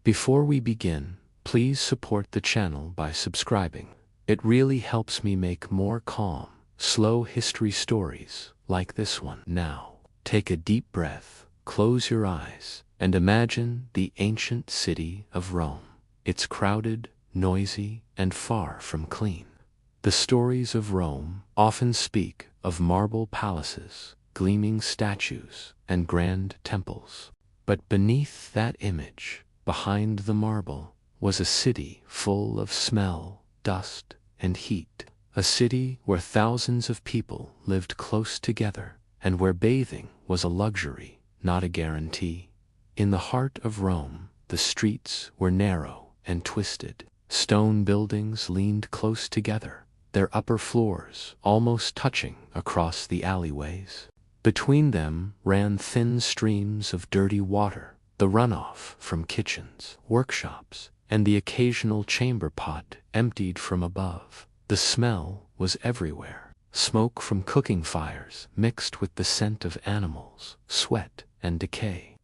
Before we begin, please support the channel by subscribing. It really helps me make more calm, slow history stories like this one. Now, take a deep breath, close your eyes, and imagine the ancient city of Rome. It's crowded, noisy, and far from clean. The stories of Rome often speak of marble palaces, gleaming statues, and grand temples. But beneath that image, behind the marble, was a city full of smell, dust, and heat. A city where thousands of people lived close together, and where bathing was a luxury, not a guarantee. In the heart of Rome, the streets were narrow and twisted. Stone buildings leaned close together, their upper floors almost touching across the alleyways. Between them ran thin streams of dirty water, the runoff from kitchens, workshops, and the occasional chamber pot emptied from above. The smell was everywhere. Smoke from cooking fires mixed with the scent of animals, sweat, and decay.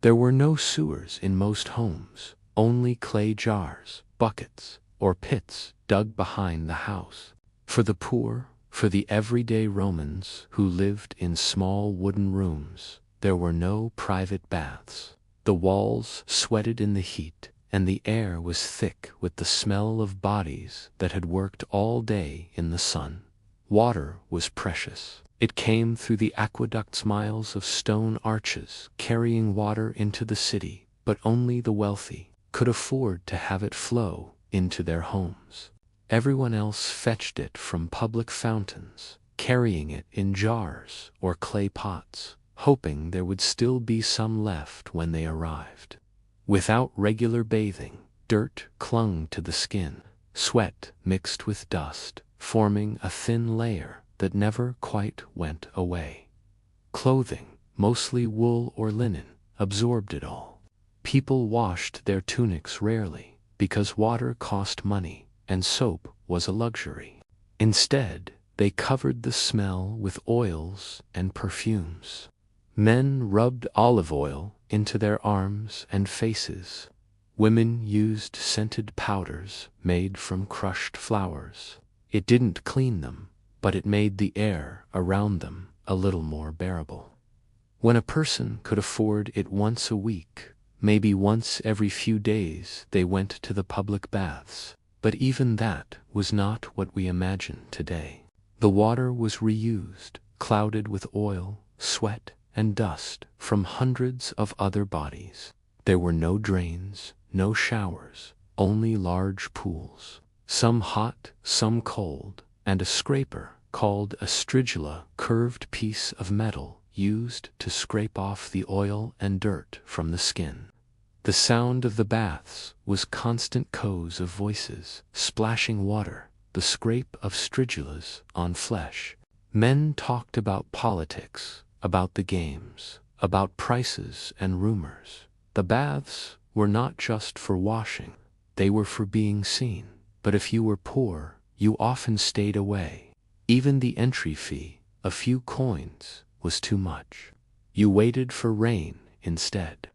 There were no sewers in most homes, only clay jars, buckets, or pits dug behind the house. For the poor, for the everyday Romans who lived in small wooden rooms, there were no private baths. The walls sweated in the heat, and the air was thick with the smell of bodies that had worked all day in the sun. Water was precious. It came through the aqueducts, miles of stone arches carrying water into the city, but only the wealthy could afford to have it flow into their homes. Everyone else fetched it from public fountains, carrying it in jars or clay pots, hoping there would still be some left when they arrived. Without regular bathing, dirt clung to the skin, sweat mixed with dust, forming a thin layer that never quite went away. Clothing, mostly wool or linen, absorbed it all. People washed their tunics rarely, because water cost money and soap was a luxury. Instead, they covered the smell with oils and perfumes. Men rubbed olive oil into their arms and faces. Women used scented powders made from crushed flowers. It didn't clean them, but it made the air around them a little more bearable. When a person could afford it once a week, maybe once every few days, they went to the public baths. But even that was not what we imagine today. The water was reused, clouded with oil, sweat, and dust from hundreds of other bodies. There were no drains, no showers, only large pools, some hot, some cold, and a scraper called a stridula, curved piece of metal used to scrape off the oil and dirt from the skin. The sound of the baths was constant echoes of voices, splashing water, the scrape of stridulas on flesh. Men talked about politics, about the games, about prices and rumors. The baths were not just for washing, they were for being seen. But if you were poor, you often stayed away. Even the entry fee, a few coins, was too much. You waited for rain instead.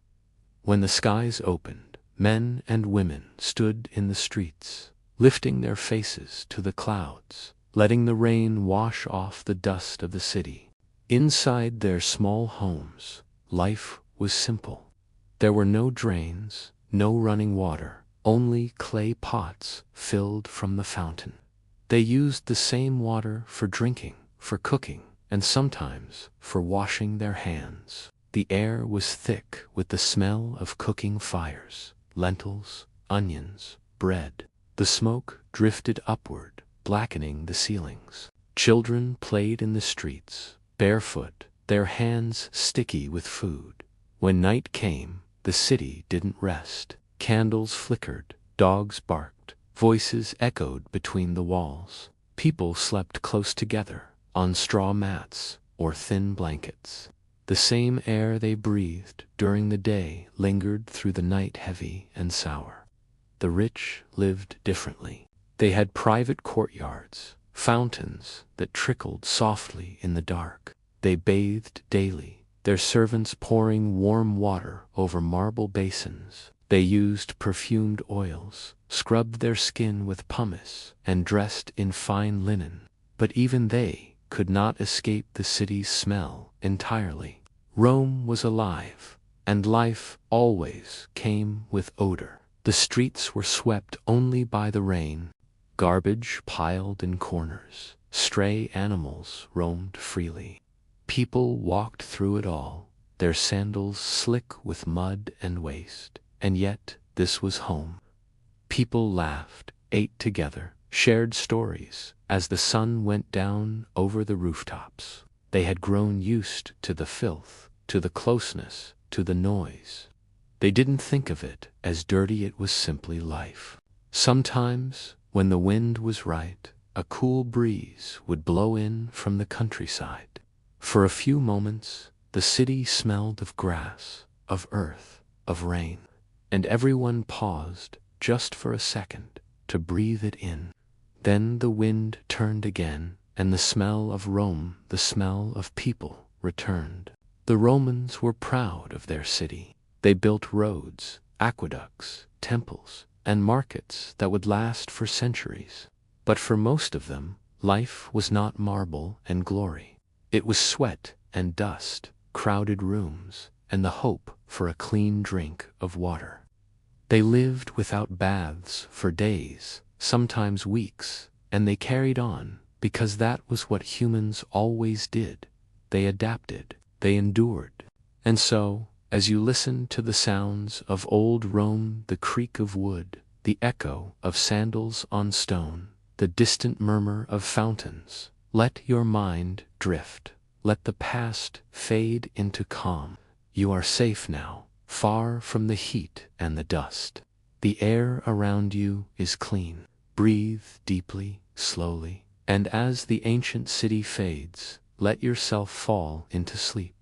When the skies opened, men and women stood in the streets, lifting their faces to the clouds, letting the rain wash off the dust of the city. Inside their small homes, life was simple. There were no drains, no running water, only clay pots filled from the fountain. They used the same water for drinking, for cooking, and sometimes for washing their hands. The air was thick with the smell of cooking fires, lentils, onions, bread. The smoke drifted upward, blackening the ceilings. Children played in the streets, barefoot, their hands sticky with food. When night came, the city didn't rest. Candles flickered, dogs barked, voices echoed between the walls. People slept close together, on straw mats or thin blankets. The same air they breathed during the day lingered through the night, heavy and sour. The rich lived differently. They had private courtyards, fountains that trickled softly in the dark. They bathed daily, their servants pouring warm water over marble basins They used perfumed oils, scrubbed their skin with pumice, and dressed in fine linen. But even they could not escape the city's smell entirely. Rome was alive, and life always came with odor. The streets were swept only by the rain, garbage piled in corners, stray animals roamed freely. People walked through it all, their sandals slick with mud and waste, and yet this was home. People laughed, ate together, shared stories as the sun went down over the rooftops. They had grown used to the filth, to the closeness, to the noise. They didn't think of it as dirty, it was simply life. Sometimes, when the wind was right, a cool breeze would blow in from the countryside. For a few moments, the city smelled of grass, of earth, of rain, and everyone paused just for a second to breathe it in. Then the wind turned again, and the smell of Rome, the smell of people, returned. The Romans were proud of their city. They built roads, aqueducts, temples, and markets that would last for centuries. But for most of them, life was not marble and glory. It was sweat and dust, crowded rooms, and the hope for a clean drink of water. They lived without baths for days, sometimes weeks, and they carried on because that was what humans always did. They adapted, they endured. And so, as you listen to the sounds of old Rome, the creak of wood, the echo of sandals on stone, the distant murmur of fountains, let your mind drift. Let the past fade into calm. You are safe now, far from the heat and the dust. The air around you is clean. Breathe deeply, slowly, and as the ancient city fades, let yourself fall into sleep.